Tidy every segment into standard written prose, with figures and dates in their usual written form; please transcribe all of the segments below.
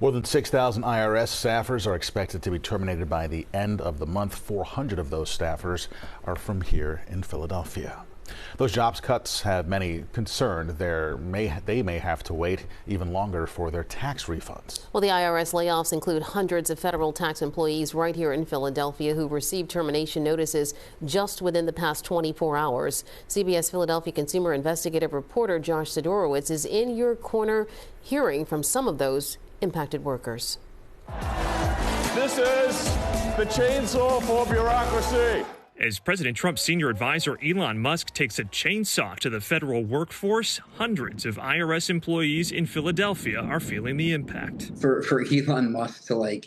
More than 6,000 IRS staffers are expected to be terminated by the end of the month. 400 of those staffers are from here in Philadelphia. Those jobs cuts have many concerned. They may have to wait even longer for their tax refunds. Well, the IRS layoffs include hundreds of federal tax employees right here in Philadelphia who received termination notices just within the past 24 hours. CBS Philadelphia consumer investigative reporter Josh Sidorowitz is in your corner hearing from some of those impacted workers. This is the chainsaw for bureaucracy. As President Trump's senior advisor Elon Musk takes a chainsaw to the federal workforce, hundreds of IRS employees in Philadelphia are feeling the impact. For Elon Musk to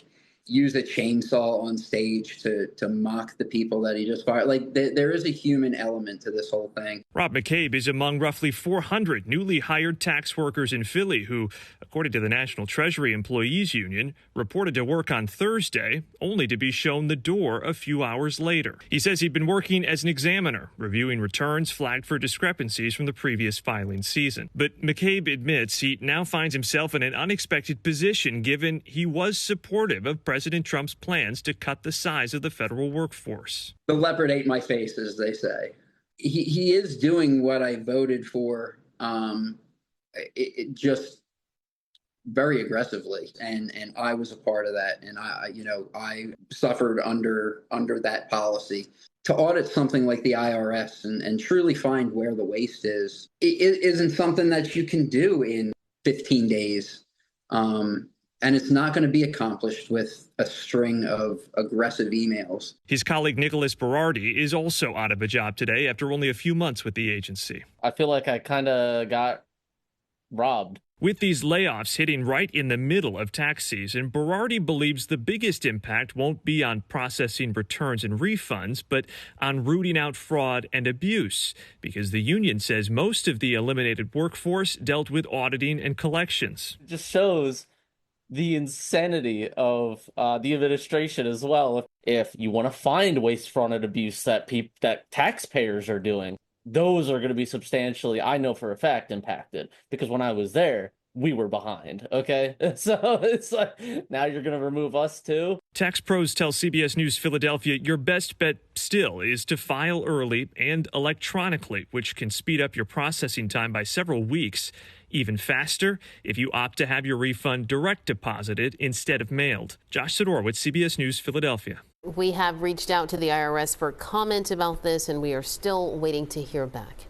use a chainsaw on stage to mock the people that he just fired, there is a human element to this whole thing. Rob McCabe is among roughly 400 newly hired tax workers in Philly who, according to the National Treasury Employees Union, reported to work on Thursday, only to be shown the door a few hours later. He says he'd been working as an examiner, reviewing returns flagged for discrepancies from the previous filing season. But McCabe admits he now finds himself in an unexpected position given he was supportive of President Trump's plans to cut the size of the federal workforce. The leopard ate my face, as they say. He is doing what I voted for, just very aggressively, and I was a part of that, and I suffered under that policy. To audit something like the IRS and truly find where the waste is, it isn't something that you can do in 15 days. And it's not going to be accomplished with a string of aggressive emails. His colleague Nicholas Berardi is also out of a job today after only a few months with the agency. I feel like I kind of got robbed. With these layoffs hitting right in the middle of tax season, Berardi believes the biggest impact won't be on processing returns and refunds, but on rooting out fraud and abuse, because the union says most of the eliminated workforce dealt with auditing and collections. It just shows the insanity of the administration as well. If you want to find waste, fraud, and abuse that taxpayers are doing, those are going to be substantially, I know for a fact, impacted. Because when I was there, we were behind, okay? So it's like, now you're going to remove us too? Tax pros tell CBS News Philadelphia your best bet still is to file early and electronically, which can speed up your processing time by several weeks. Even faster if you opt to have your refund direct deposited instead of mailed. Josh Sidorowitz, CBS News, Philadelphia. We have reached out to the IRS for comment about this, and we are still waiting to hear back.